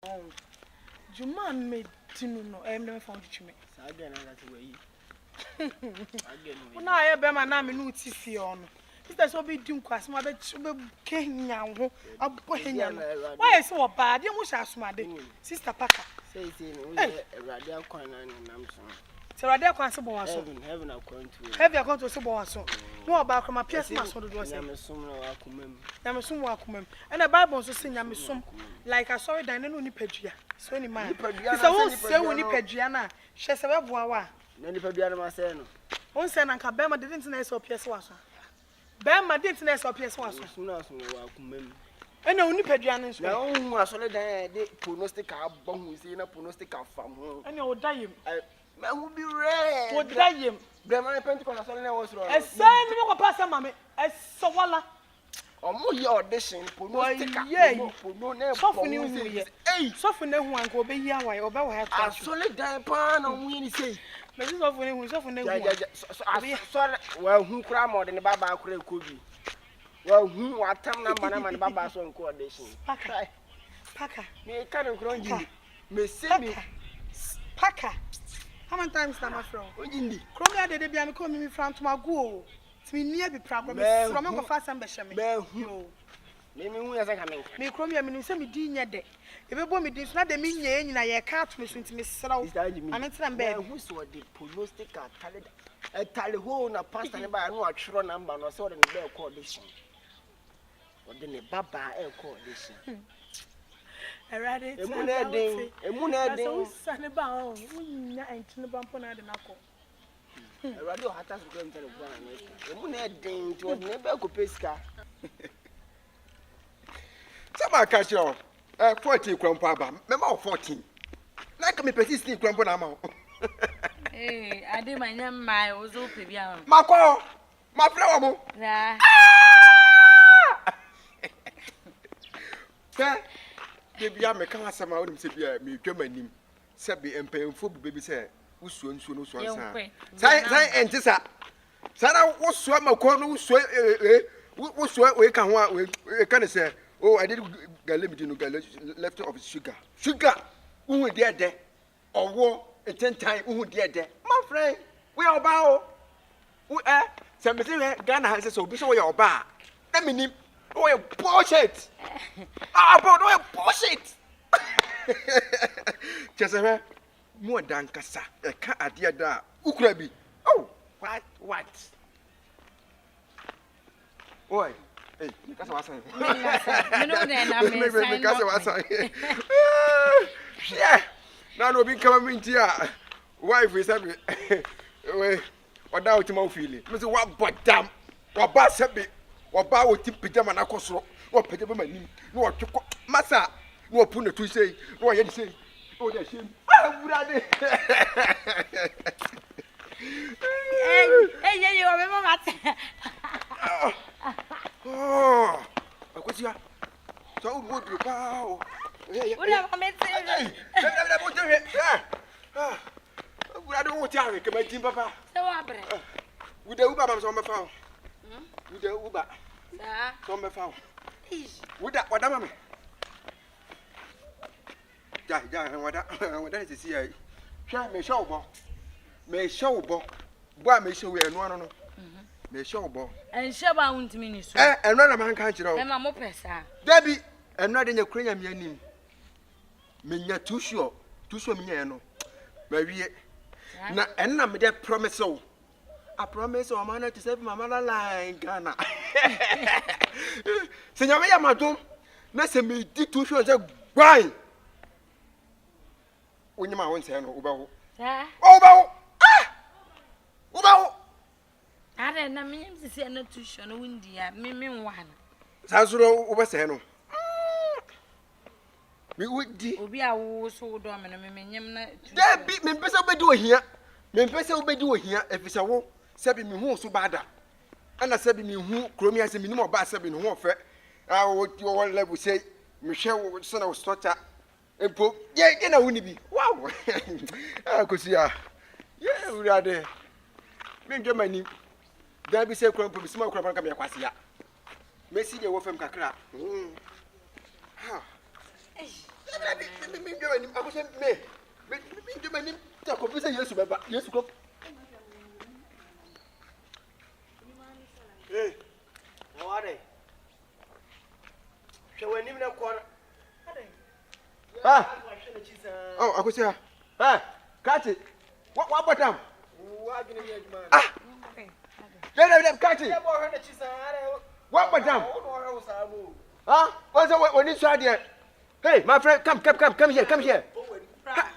Oh. Juman made Tinuno, I am never found it to me. Again, that's way. Again, when I have my name in Uti on. That's what we do, because my king now. Why is so bad? You must ask my sister Paka. Say, a radial coin and Namson. So I don't consider Heaven according to have you gone to so no about my pierce my sword was I'm a some welcome. And the Bible also sing I'm some like I saw it and no Nipedia. So any man. It's a whole say when Nipediana. She's a wawa. Nanny Fabiana Marceno. One son and Cabema didn't know so pierce was. Bama didn't know so pierce was. Welcome. And no Nipedians. No, I saw that prognostic bomb is in a prognostic farm. And you'll die. Man will be rare. What did I him? Grandma Pentecost was wrong. A son of a passer, mammy, a sawala. Or more your audition, soften you, soften no one go be here. Why, or have I solid pan on Winnie say. Mrs. Soften was often well, who cry more than the Baba could be. Well, who are Tamna Manam and Baba's own coordination? Packer, may kind of grown you. May send me Packer. How many times am I from? Cromia de Debian coming me from to my go. To me near the problem from a fast ambition. Maybe who is coming? Me Cromia, me send me dinner day. If you want me, this not the meaning, and I can't miss into Miss Slow. I'm in some bed. Who saw the prognostic a tally hole, a past and by no actual number, or so than the coalition. Or then a Baba air coalition. I read it. A moon adding, son about and to bump on the knuckle. A radio hat has grown to the ground. A moon adding to a neighbor Pesca. Some catch you 40 Crumpaba, Mamma 14. Like me, persisting Crumpama. Hey, I did my name, my was open. Marco, my flower. Baby, I'm a cancer. I wouldn't say me, Germany. Sabi and paying for baby say, who soon soon was one. Say, and this up. Sana was swam a corner, who swear we can want with a kind of say, oh, I didn't get limited left of sugar. Sugar, who would dare there? Or war a 10 times who would dare there? My friend, we are bow. Who are some Ghana has so be so your bar. Let me name. Oh, bullshit! About no bullshit! Just a more than Cassa, a cat at the other. Ukrabi. Oh, what? Oi, hey, because I was saying. You know, then I'm because I was saying. Yeah, now no be coming here. Wife is happy. What now to my feeling? Mr. What but damn, what bass happy. Or bow tip pajama na cosro, or pajama mani, no massa, no puna to say, no I say, oh, that's him. Hey, you remember that? Oh, what's your so would you bow? What have I meant? I don't want to come my papa. So, Abra. With the Uber on my phone. With the Uber. Come my phone. With that, what am I? Yeah, what that is here. Try me show ball. May show ball. Boy, may show and one. May show ball. And Shabba won't mean so. And run a man can't you know. And I'm a pressa. Debbie, and not in your cranium, your name. Minya too sure me, no. Maybe. And I'm that promise so. I promise or manner to save my mother line, Ghana. Senor Madame, Nessa me did 2 shows of wine. When you won't say, oh, I don't know, me to say no too sure, no windy, me one. Sazuro over Sano. We would be a war so dominant, there beat me, better be doing here. Me better be doing here if it's a war. Sabi me who so bad. And I said me who Chromia said me no bad sabi no fair. I would your level say Michelle would son of starter. And put yeah, you know wouldn't be. Wow. I could see her. Yeah, we are there. Me Germany. There be say crump be small crump come here kwasia. Me see the wolf from kakra. ni akose me dwuma ni ta ko pese Yesu baba Yesu ko Ware. Shewe ni mna kwa. Ah. Oh, akose ha. Kati. What bottom? Wa gine ni adwuma. Ah. Dem kati. What bottom? Huh? What's that when you saw there? Hey, my friend, come here.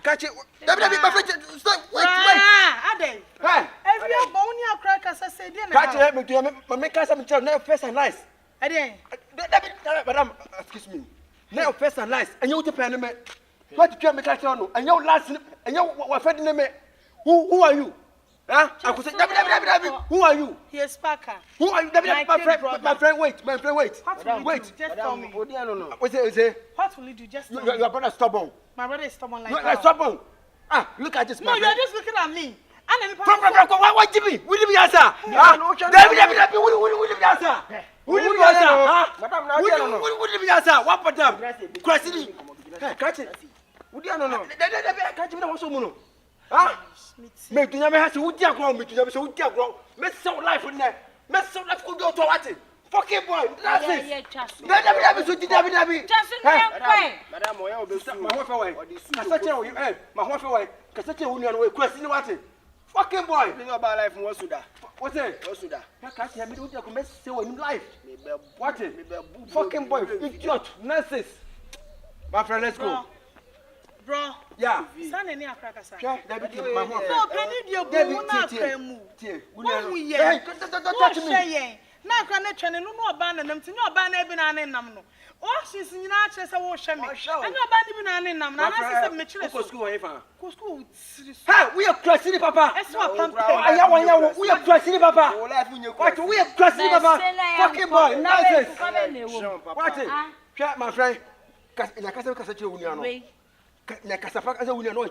Catch it. My friend, stop. Wait. Ade. Hey. Every bone your crackers say dinner. Catch it. Me to make us some child. Now first and nice. Ade. Madam, excuse me. Now first and nice. And you to pay me. What you me catch on? And you last. And you what fed me. Who are you? Huh? I could say, who are you? Here's Parker. Who are you? My friend, wait. What will you do? Just tell me. What's it? What will you do? Just tell me. Your brother stubborn. My brother is stubborn like You're that. stubborn. Look at this. No, you're just looking at me. What Jimmy? Will you be answer? David, will you be answer? Will you be answer? Will you be answer? What for them? Cressy. Catch it. Would you know? Catch me also mono. Make you never have to would you grow me to never so grow. Miss so life in there. Miss so life could go to what it. Fucking boy. That's it. David. Madam, my wife away. My wife away. Cassette union away. Question what it. Fucking boy. Think about life in Wasuda. What's it? Wasuda. Can't you have me do your comments so in life? What it? Fucking boy. Idiot. Nonsense. My friend, let's go. Bro. Yeah. Son any cracker, sir. David, my wife. No, penny dear boy. Touch me. Now, can I tell you no abandon them to no abandon and no. Oh, she's in our chest. I will show me. I know abandon and I'm school. We are crossing Papa. That's what we are crossing Papa. What we are crossing Papa. Fucking boy. Nonsense. What it? Shut my friend. Cassette union. Nakasapa as a union. No,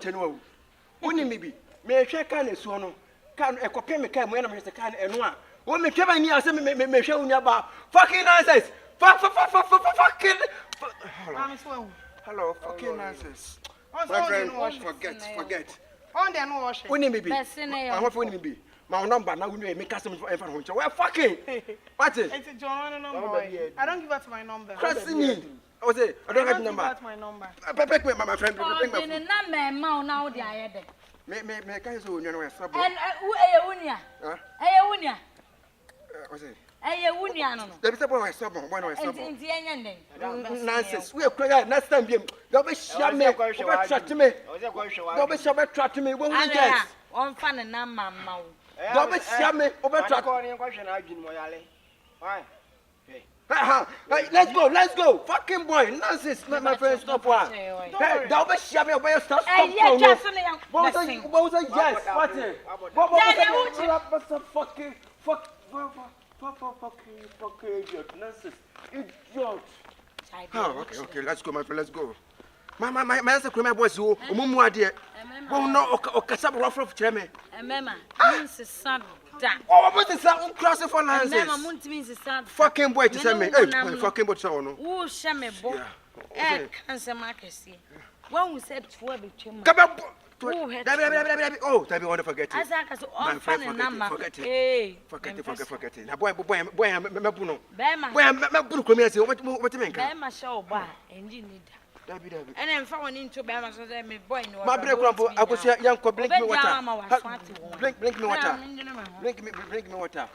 only maybe. May check can a swallow. Can a copy me come when I'm Mr. Can and one. When me Kevin near some may show you about fucking nonsense. Fucking. Hello, fucking nonsense. My friend, forget. On the no wash. When me be. I want when me be. My number now we make custom for everyone. We're fucking. What is? It's a John number. I don't give out my number. Crossing me. I was say I don't have the number. Give out my number. Back me, my friend. Oh, the number now they are there. Me can't so you know where stop. And who are you? Huh? Are you? What's it? Aye, Wuniano. There is a boy stubborn. When I In the ending. Nonsense. We are crying. Next time, don't be shut me. Trust to me. Don't be shut to me. When we get on fun and number. don't be shut me. Over track. Why? Let's go. Fucking boy. Nonsense. My friend, stop one. Don't be shut me. Over stop. Yes. What it? What fucking fucking idiot. Nonsense. Idiot. Okay. Let's go, my friend. Let's go. My answer to my boys who mumu adie. Wo no okasa rough cheme. Mema, means sad. Oh, what is that crossing for nonsense? Mema munt means sad. Fucking boy to say me. Hey, fucking boy so no. Who shame bo. Cancer markesi. When we said to be chemo. Oh, that be want to forget it. As I can on fun and number. Hey, forget it. Na boy mebuno. Mebuno come here say what you mean? Bema show ba engine need. David. And then found into Bama so that me boy no. My break I go say young blink me water. Blink me water. Blink me water.